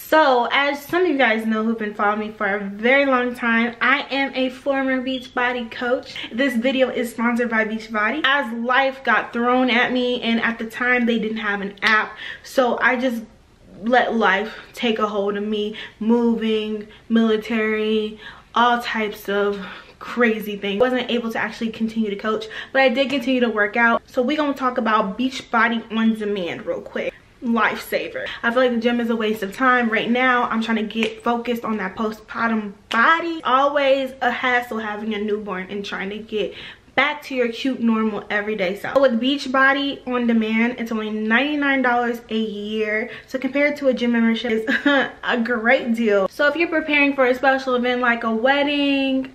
So, as some of you guys know who've been following me for a very long time, I am a former Beachbody coach. This video is sponsored by Beachbody. As life got thrown at me, and at the time they didn't have an app, so I just let life take a hold of me. Moving, military, all types of crazy things. Wasn't able to actually continue to coach, but I did continue to work out. So we're gonna talk about Beachbody on demand real quick. Lifesaver. I feel like the gym is a waste of time right now. I'm trying to get focused on that postpartum body. Always a hassle having a newborn and trying to get back to your cute normal everyday self. With Beachbody on demand, it's only $99 a year, so compared to a gym membership, is a great deal. So if you're preparing for a special event like a wedding,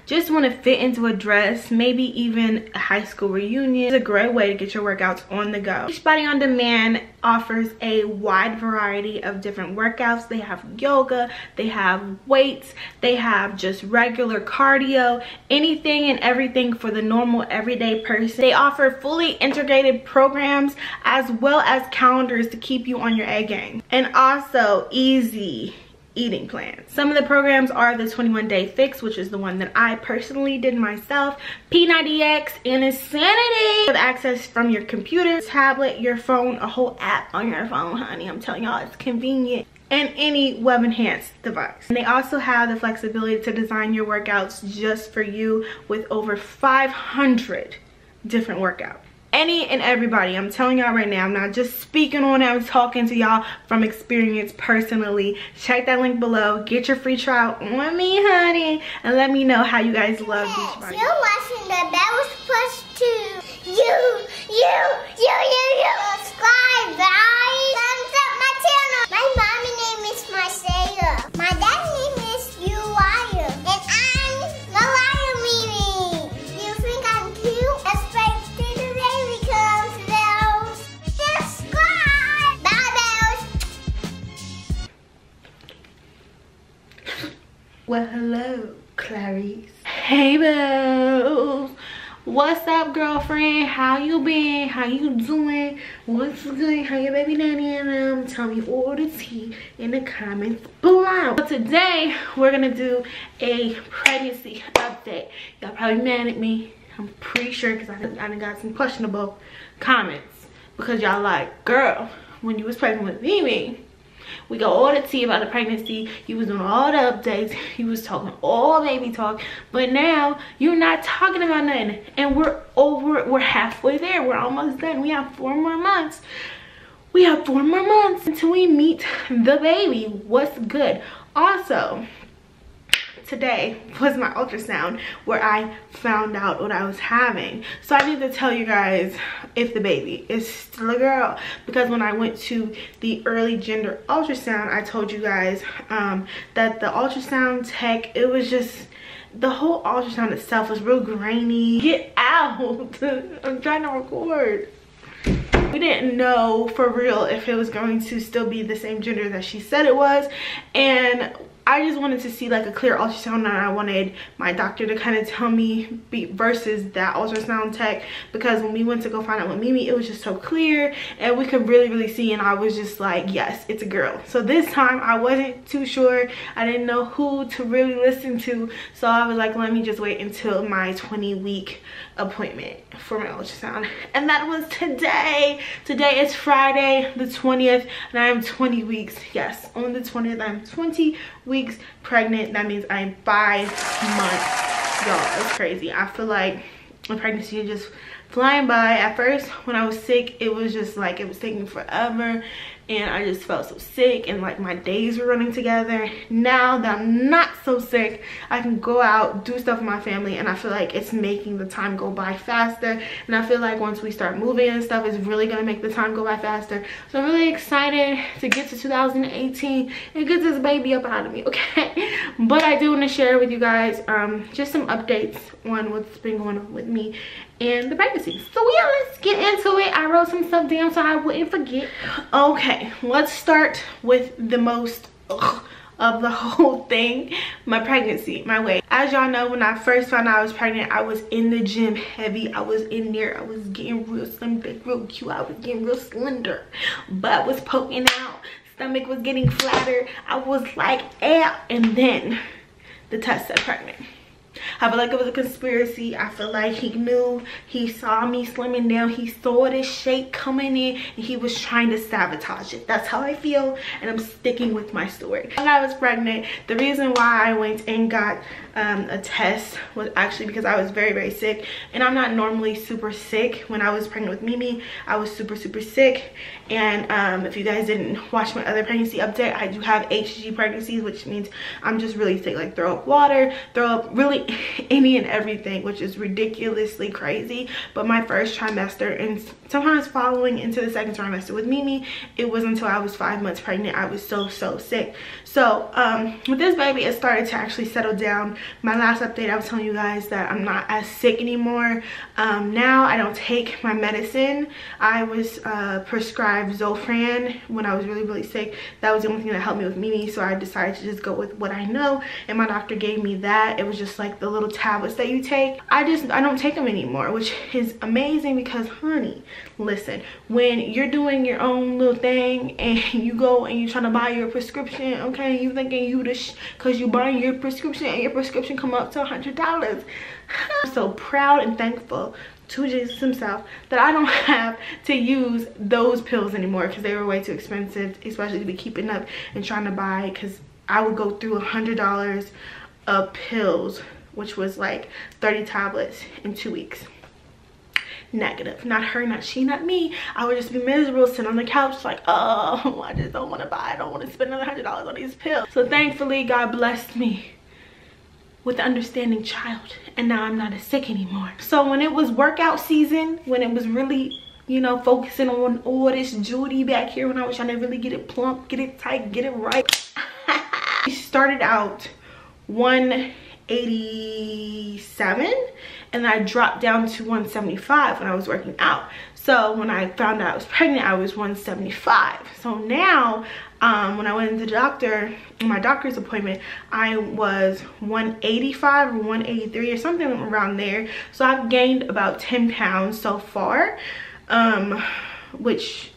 just want to fit into a dress, maybe even a high school reunion, it's a great way to get your workouts on the go. Beachbody on demand offers a wide variety of different workouts. They have yoga, they have weights, they have just regular cardio, anything and everything for the normal everyday person. They offer fully integrated programs as well as calendars to keep you on your A game, and also easy eating plans. Some of the programs are the 21-day fix, which is the one that I personally did myself, P90X, and Insanity, with access from your computer, tablet, your phone, a whole app on your phone, honey. I'm telling y'all, it's convenient, and any web enhanced device. And they also have the flexibility to design your workouts just for you with over 500 different workouts. Any and everybody, I'm telling y'all right now, I'm not just speaking on it, I'm talking to y'all from experience personally. Check that link below, get your free trial on me, honey, and let me know how you guys love Beachbody. You're watching the bell push to you subscribe, guys. Thumbs up my channel. My mommy name is Marcella. My dad's name is Uriah, and I'm Mariah Mimi. You think I'm cute? Expect to the baby comes bells. Subscribe. Bye bells. Well, hello, Clarice. Hey, boo. What's up, girlfriend? How you been? How you doing? What's good? How your baby daddy and them? Tell me all the tea in the comments below. So today we're gonna do a pregnancy update. Y'all probably mad at me. I'm pretty sure because I done got some questionable comments because y'all like, girl, when you was pregnant with Mimi, we got all the tea about the pregnancy. You was doing all the updates. You was talking all baby talk. But now you're not talking about nothing. And we're halfway there. We're almost done. We have 4 more months. We have 4 more months until we meet the baby. What's good? Also, today was my ultrasound where I found out what I was having. So I need to tell you guys if the baby is still a girl, because when I went to the early gender ultrasound, I told you guys that the ultrasound tech, it was just, the whole ultrasound itself was real grainy. Get out. I'm trying to record. We didn't know for real if it was going to still be the same gender that she said it was, and I just wanted to see like a clear ultrasound, and I wanted my doctor to kind of tell me versus that ultrasound tech, because when we went to go find out with Mimi, it was just so clear and we could really see, and I was just like, yes, it's a girl. So this time I wasn't too sure. I didn't know who to really listen to, so I was like, let me just wait until my 20-week appointment for my ultrasound, and that was today. Today is Friday the 20th, and I am 20 weeks. Yes, on the 20th I'm 20 weeks pregnant. That means I'm 5 months, y'all. It's crazy. I feel like the pregnancy is just flying by. At first when I was sick, it was just like it was taking forever, and I just felt so sick, and like my days were running together. Now that I'm not so sick, I can go out, do stuff with my family, and I feel like it's making the time go by faster. And I feel like once we start moving and stuff, it's really gonna make the time go by faster. So I'm really excited to get to 2018 and get this baby up out of me, okay? But I do want to share with you guys just some updates on what's been going on with me and the pregnancy. So yeah, let's get into it. I wrote some stuff down so I wouldn't forget. Okay, let's start with the most of the whole thing, my pregnancy, my weight. As y'all know, when I first found out I was pregnant, I was in the gym heavy. I was in there, I was getting real slim, real cute. I was getting real slender, butt was poking out, stomach was getting flatter. I was like, eh. And then the test said pregnant. I feel like it was a conspiracy. I feel like he knew, he saw me slimming down, he saw this shape coming in, and he was trying to sabotage it. That's how I feel, and I'm sticking with my story. When I was pregnant, the reason why I went and got a test was actually because I was very, very sick, and I'm not normally super sick. When I was pregnant with Mimi, I was super, super sick. And if you guys didn't watch my other pregnancy update, I do have HG pregnancies, which means I'm just really sick, like throw up water, throw up really any and everything, which is ridiculously crazy. But my first trimester and sometimes following into the second trimester with Mimi, it was until I was 5 months pregnant. I was so sick. So with this baby, it started to actually settle down. My last update, I was telling you guys that I'm not as sick anymore. Now I don't take my medicine. I was prescribed Zofran when I was really, really sick. That was the only thing that helped me with Mimi, so I decided to just go with what I know, and my doctor gave me that. It was just like the little tablets that you take. I don't take them anymore, which is amazing because, honey, listen, when you're doing your own little thing and you go and you're trying to buy your prescription, okay, you thinking you just because you buying your prescription and your prescription come up to $100. I'm so proud and thankful to Jesus himself that I don't have to use those pills anymore because they were way too expensive, especially to be keeping up and trying to buy, because I would go through $100 of pills, which was like 30 tablets in 2 weeks. Negative. Not her, not she, not me. I would just be miserable sitting on the couch like, oh, I just don't want to buy, I don't want to spend another $100 on these pills. So thankfully God blessed me with the understanding child, and now I'm not as sick anymore. So when it was workout season, when it was really, you know, focusing on all this Judy back here, when I was trying to really get it plump, get it tight, get it right, I started out 187, and then I dropped down to 175 when I was working out. So when I found out I was pregnant, I was 175. So now when I went into the doctor, my doctor's appointment, I was 185 or 183 or something around there. So I've gained about 10 pounds so far, which,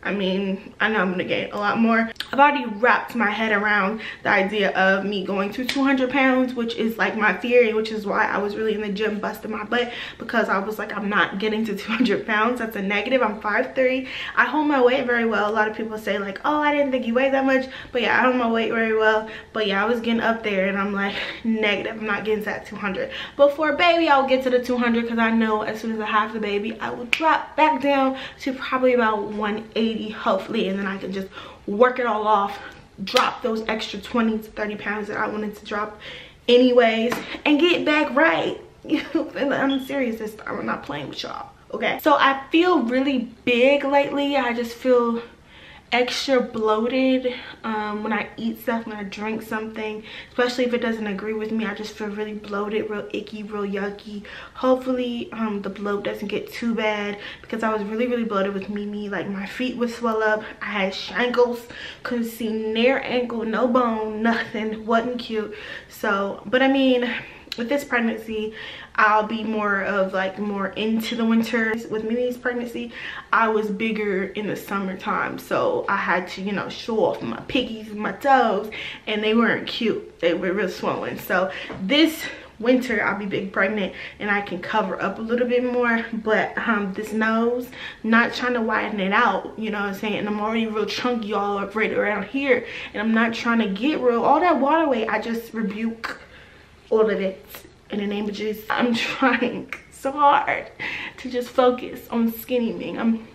I mean, I know I'm gonna gain a lot more. I've already wrapped my head around the idea of me going to 200 pounds, which is like my theory, which is why I was really in the gym busting my butt, because I was like, I'm not getting to 200 pounds. That's a negative. I'm 5'3". I hold my weight very well. A lot of people say like, oh, I didn't think you weighed that much. But yeah, I hold my weight very well. But yeah, I was getting up there, and I'm like, negative. I'm not getting to that 200. But for a baby, I'll get to the 200 because I know as soon as I have the baby, I will drop back down to probably about 180, hopefully, and then I can just work it all off, drop those extra 20 to 30 pounds that I wanted to drop anyways, and get back right. And I'm serious this time. I'm not playing with y'all, okay? So I feel really big lately. I just feel extra bloated when I eat stuff, when I drink something, especially if it doesn't agree with me. I just feel really bloated, real icky, real yucky. Hopefully the bloat doesn't get too bad, because I was really, really bloated with Mimi. Like, my feet would swell up, I had shankles, couldn't see near ankle, no bone, nothing, wasn't cute. So, but I mean, with this pregnancy, I'll be more into the winter. With Mimi's pregnancy, I was bigger in the summertime, so I had to, you know, show off my piggies and my toes, and they weren't cute. They were real swollen. So this winter, I'll be big pregnant, and I can cover up a little bit more. But this nose, not trying to widen it out, you know what I'm saying? And I'm already real chunky all up right around here, and I'm not trying to get real all that water weight. I just rebuke all of it in the name of Jesus. I'm trying so hard to just focus on skinny-ing. I'm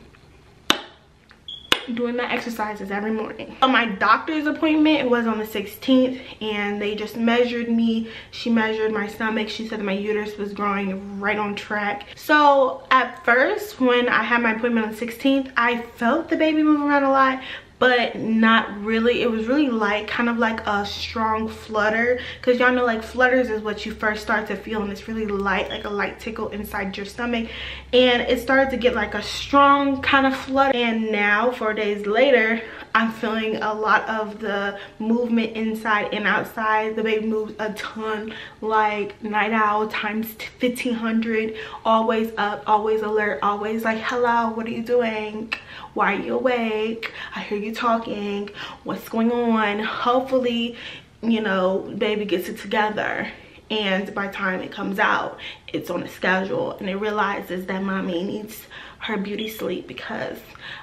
doing my exercises every morning. So my doctor's appointment was on the 16th, and they just measured me. She measured my stomach. She said that my uterus was growing right on track. So at first, when I had my appointment on the 16th, I felt the baby move around a lot, but not really. It was really light, kind of like a strong flutter, because y'all know, like, flutters is what you first start to feel, and it's really light, like a light tickle inside your stomach. And it started to get like a strong kind of flutter, and now 4 days later, I'm feeling a lot of the movement inside and outside. The baby moves a ton, like night owl times 1500. Always up, always alert, always like, hello, what are you doing? Why are you awake? I hear you talking. What's going on? Hopefully, you know, baby gets it together, and by the time it comes out, it's on a schedule, and it realizes that mommy needs her beauty sleep, because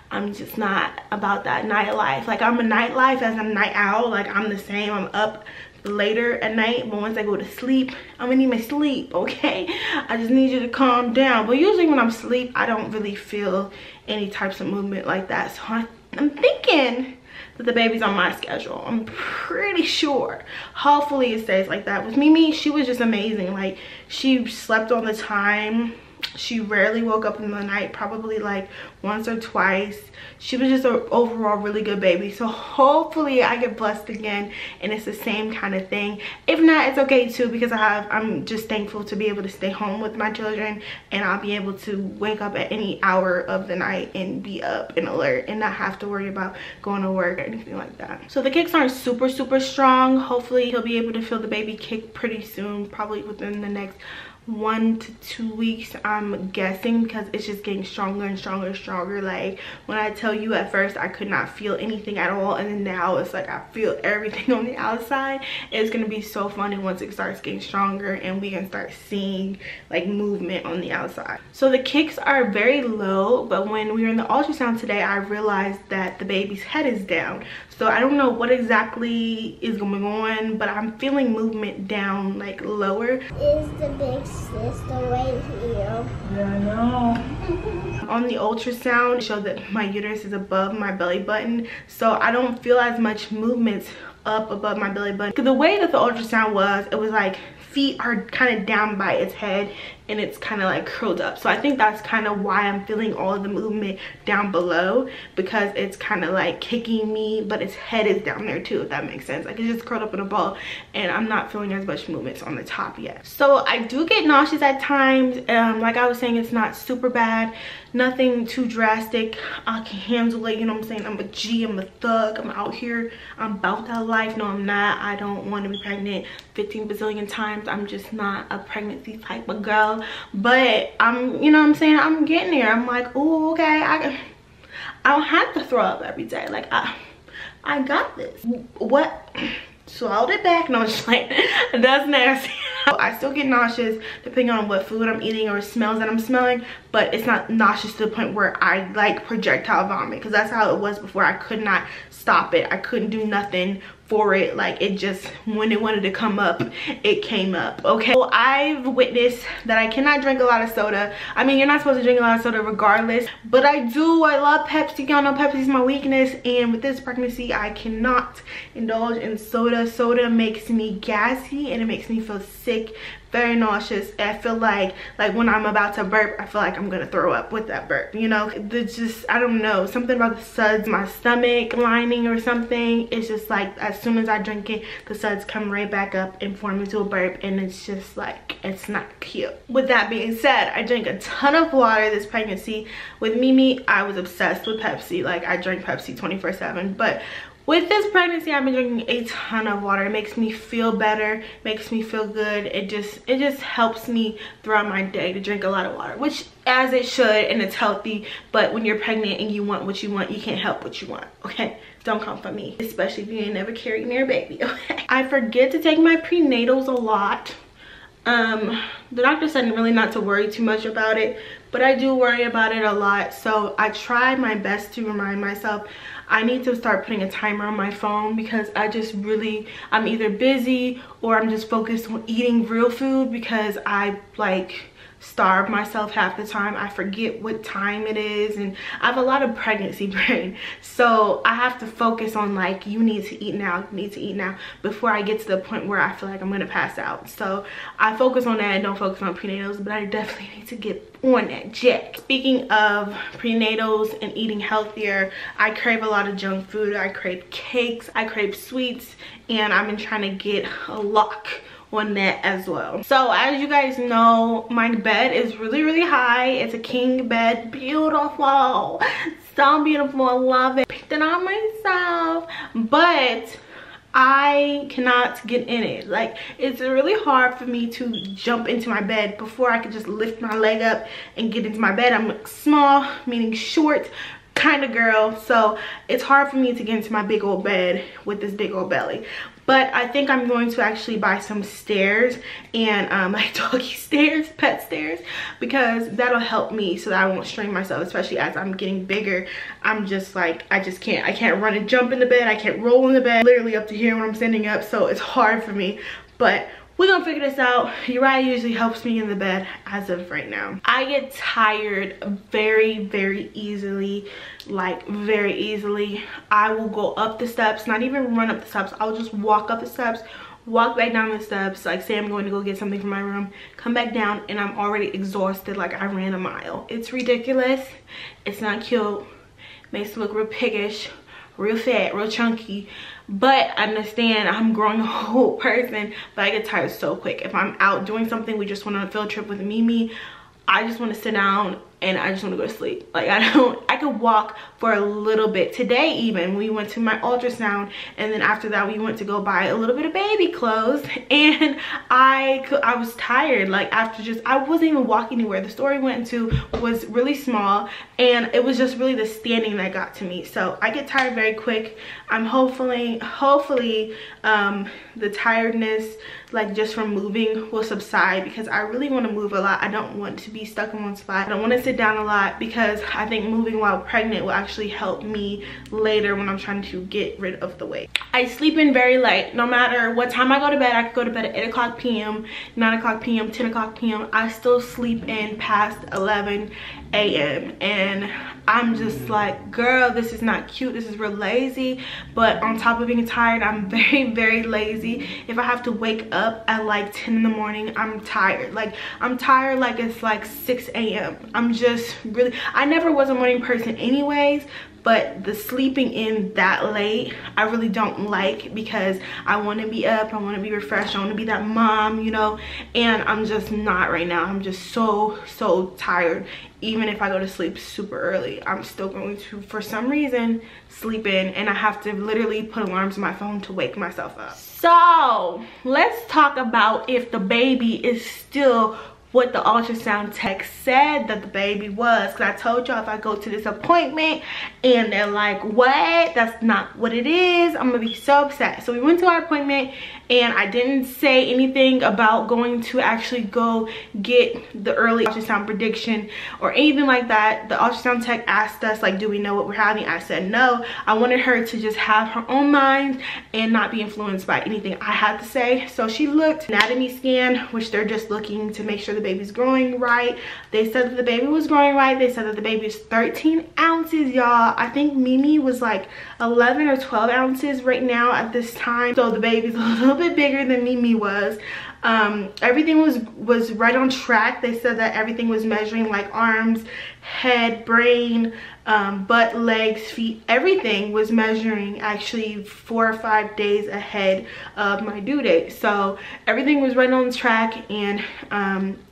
I'm just not about that nightlife. Like, I'm a nightlife as a night owl. Like, I'm the same. I'm up later at night, but once I go to sleep, I'm gonna need my sleep, okay? I just need you to calm down. But usually when I'm asleep, I don't really feel any types of movement like that. So I'm thinking that the baby's on my schedule. I'm pretty sure. Hopefully it stays like that. With Mimi, she was just amazing. Like, she slept on the time. She rarely woke up in the night, probably like once or twice. She was just an overall really good baby. So hopefully I get blessed again and it's the same kind of thing. If not, it's okay too, because I'm just thankful to be able to stay home with my children, and I'll be able to wake up at any hour of the night and be up and alert and not have to worry about going to work or anything like that. So the kicks aren't super strong. Hopefully he'll be able to feel the baby kick pretty soon, probably within the next 1 to 2 weeks, I'm guessing, because it's just getting stronger and stronger. Like, when I tell you, at first I could not feel anything at all, and then now it's like I feel everything on the outside. It's gonna be so funny once it starts getting stronger and we can start seeing like movement on the outside. So the kicks are very low, but when we were in the ultrasound today, I realized that the baby's head is down. So I don't know what exactly is going on, but I'm feeling movement down, like lower. Is the big sister right here? Yeah, I know. On the ultrasound, it showed that my uterus is above my belly button, so I don't feel as much movement up above my belly button. The way that the ultrasound was, it was like feet are kind of down by its head and it's kind of like curled up. So I think that's kind of why I'm feeling all of the movement down below, because it's kind of like kicking me, but its head is down there too, if that makes sense. Like, it's just curled up in a ball, and I'm not feeling as much movements on the top yet. So I do get nauseous at times. Like I was saying, it's not super bad, nothing too drastic. I can handle it, you know what I'm saying? I'm a G, I'm a thug, I'm out here, I'm about that life. No, I'm not. I don't want to be pregnant 15 bazillion times. I'm just not a pregnancy type of girl. But I'm, you know what I'm saying, I'm getting there. I'm like, oh, okay, I don't have to throw up every day. Like, I got this. What? Swallowed it back. No, it's like, that's nasty. I still get nauseous depending on what food I'm eating or smells that I'm smelling, but it's not nauseous to the point where I like projectile vomit, because that's how it was before. I could not stop it. I couldn't do nothing for it. Like, it just, when it wanted to come up, it came up. Okay, so I've witnessed that I cannot drink a lot of soda. I mean, you're not supposed to drink a lot of soda regardless, but I do. I love Pepsi. Y'all know Pepsi's my weakness, and with this pregnancy I cannot indulge in soda. Soda makes me gassy and it makes me feel sick, very nauseous. I feel like when I'm about to burp, I feel like I'm gonna throw up with that burp, you know? It's just, I don't know, something about the suds, my stomach lining or something. It's just like, as soon as I drink it, the suds come right back up and form into a burp, and it's just like, it's not cute. With that being said, I drank a ton of water this pregnancy. With Mimi, I was obsessed with Pepsi. Like, I drank Pepsi 24/7, but with this pregnancy, I've been drinking a ton of water. It makes me feel better, makes me feel good. It just helps me throughout my day to drink a lot of water, which, as it should, and it's healthy. But when you're pregnant and you want what you want, you can't help what you want, okay? Don't come for me, especially if you ain't never carried near a baby, okay? I forget to take my prenatals a lot. The doctor said really not to worry too much about it, but I do worry about it a lot. So I try my best to remind myself. I need to start putting a timer on my phone, because I'm either busy or I'm just focused on eating real food, because I like starve myself half the time. I forget what time it is, and I have a lot of pregnancy brain, so I have to focus on like, you need to eat now, you need to eat now, before I get to the point where I feel like I'm gonna pass out. So I focus on that and don't focus on prenatals, but I definitely need to get on that jet. Speaking of prenatals and eating healthier, I crave a lot of junk food. I crave cakes, I crave sweets, and I've been trying to get a lock on that as well. So as you guys know, my bed is really high. It's a king bed, beautiful, So beautiful, I love it. Picked it on myself, but I cannot get in it. Like, it's really hard for me to jump into my bed before I could just lift my leg up and get into my bed. I'm small, meaning short kind of girl, so it's hard for me to get into my big old bed with this big old belly. But I think I'm going to actually buy some stairs and like doggy stairs, pet stairs, because that'll help me so that I won't strain myself, especially as I'm getting bigger. I'm just like, I can't run and jump in the bed. I can't roll in the bed, literally up to here when I'm standing up, so it's hard for me. But we're gonna figure this out. Uriah usually helps me in the bed as of right now. I get tired very, very easily, like very easily. I will go up the steps, not even run up the steps. I'll just walk up the steps, walk back down the steps, like say I'm going to go get something from my room, come back down, and I'm already exhausted like I ran a mile. It's ridiculous. It's not cute. Makes me look real piggish, real fat, real chunky. But I understand I'm growing a whole person, but I get tired so quick. If I'm out doing something, we just went on a field trip with Mimi, I just want to sit down and I just want to go to sleep. Like, I could walk for a little bit. Today even, we went to my ultrasound, and then after that we went to go buy a little bit of baby clothes, and I was tired. Like, after just, I wasn't even walking anywhere. The store we went to was really small, and it was just really the standing that got to me. So I get tired very quick. I'm hopefully the tiredness, like just from moving, will subside, because I really want to move a lot. I don't want to be stuck in one spot. I don't want to sit down a lot, because I think moving while pregnant will actually help me later when I'm trying to get rid of the weight. I sleep in very late. No matter what time I go to bed, I could go to bed at 8 o'clock p.m., 9 o'clock p.m., 10 o'clock p.m. I still sleep in past 11 a.m. and I'm just like, girl, this is not cute. This is real lazy. But on top of being tired, I'm very, very lazy. If I have to wake up at like 10 in the morning, I'm tired. Like, I'm tired like it's like 6 a.m. I'm just really, I never was a morning person anyways, but the sleeping in that late, I really don't like, because I want to be up, I want to be refreshed, I want to be that mom, you know, and I'm just not right now. I'm just so tired. Even if I go to sleep super early, I'm still going to, for some reason, sleep in, and I have to literally put alarms on my phone to wake myself up. So let's talk about if the baby is still what the ultrasound tech said that the baby was, because I told y'all if I go to this appointment and they're like, what, that's not what it is, I'm gonna be so upset. So we went to our appointment, and I didn't say anything about going to actually go get the early ultrasound prediction or anything like that. The ultrasound tech asked us, like, do we know what we're having? I said no. I wanted her to just have her own mind and not be influenced by anything I had to say. So she looked, anatomy scan, which they're just looking to make sure the baby's growing right. They said that the baby was growing right. They said that the baby is 13 ounces, y'all. I think Mimi was like 11 or 12 ounces right now at this time. So the baby's a little bit bigger than Mimi was. Everything was right on track. They said that everything was measuring, like arms, head, brain, butt, legs, feet, everything was measuring actually 4 or 5 days ahead of my due date. So everything was right on track, and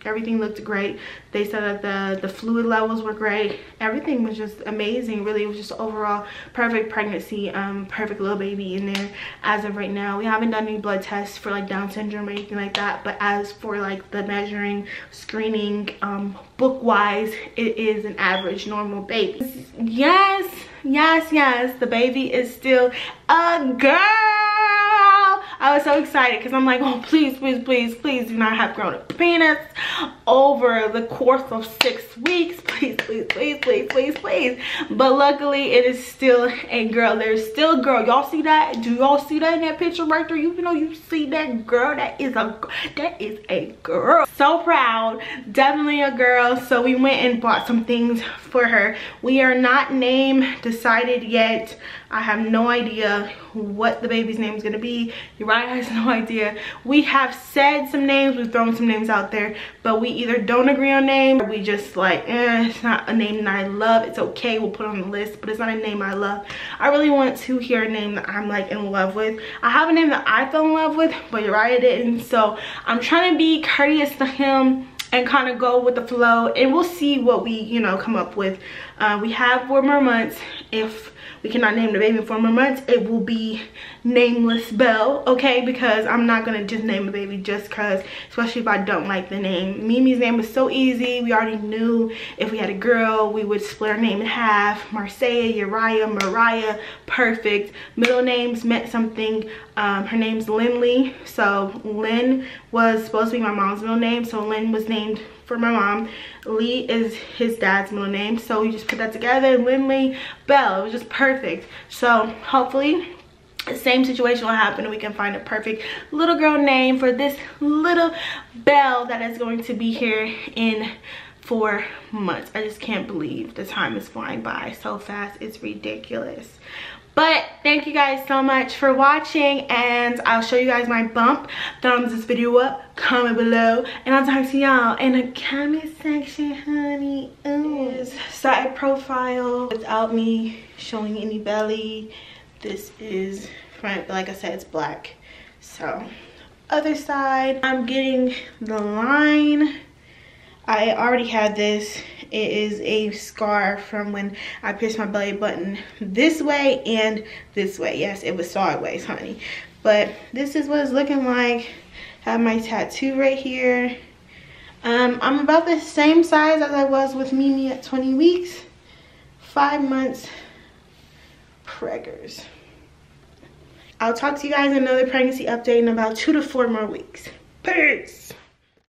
everything looked great. They said that the fluid levels were great. Everything was just amazing. Really, it was just overall perfect pregnancy, perfect little baby in there as of right now. We haven't done any blood tests for like Down syndrome or anything like that, but as for like the measuring, screening, book wise, it is an average normal baby. Yes, the baby is still a girl. I was so excited because I'm like, oh, please do not have grown up penis over the course of 6 weeks. Please. But luckily it is still a girl. There's still a girl. Y'all see that? Do y'all see that in that picture right there? You know, you see that girl? That is a girl. So proud. Definitely a girl. So we went and bought some things for her. We are not name decided yet. I have no idea what the baby's name is going to be. Uriah has no idea. We have said some names, we've thrown some names out there, but we either don't agree on name, or we just like, it's not a name that I love. It's okay, we'll put it on the list, but it's not a name I love. I really want to hear a name that I'm like in love with. I have a name that I fell in love with, but Uriah didn't, so I'm trying to be courteous to him and kind of go with the flow, and we'll see what we, you know, come up with. We have 4 more months. If we cannot name the baby in 4 more months, it will be Nameless Belle, okay? Because I'm not gonna just name a baby just cause, especially if I don't like the name. Mimi's name was so easy. We already knew if we had a girl, we would split our name in half. Marseille, Uriah, Mariah, perfect. Middle names meant something. Her name's Lindley, so Lynn was supposed to be my mom's middle name, so Lynn was named for my mom. Lee is his dad's middle name, so we just put that together. Lindley Belle, it was just perfect. So hopefully the same situation will happen and we can find a perfect little girl name for this little Belle that is going to be here in 4 months. I just can't believe the time is flying by so fast. It's ridiculous. But thank you guys so much for watching, and I'll show you guys my bump. Thumbs this video up, comment below, and I'll talk to y'all in the comment section, honey. Ooh. Side profile without me showing any belly. This is front, but like I said, it's black. So other side, I'm getting the line. I already had this. It is a scar from when I pierced my belly button this way and this way. Yes, it was sideways, honey. But this is what it's looking like. Have my tattoo right here. I'm about the same size as I was with Mimi at 20 weeks. 5 months preggers. I'll talk to you guys in another pregnancy update in about 2 to 4 more weeks. Peace.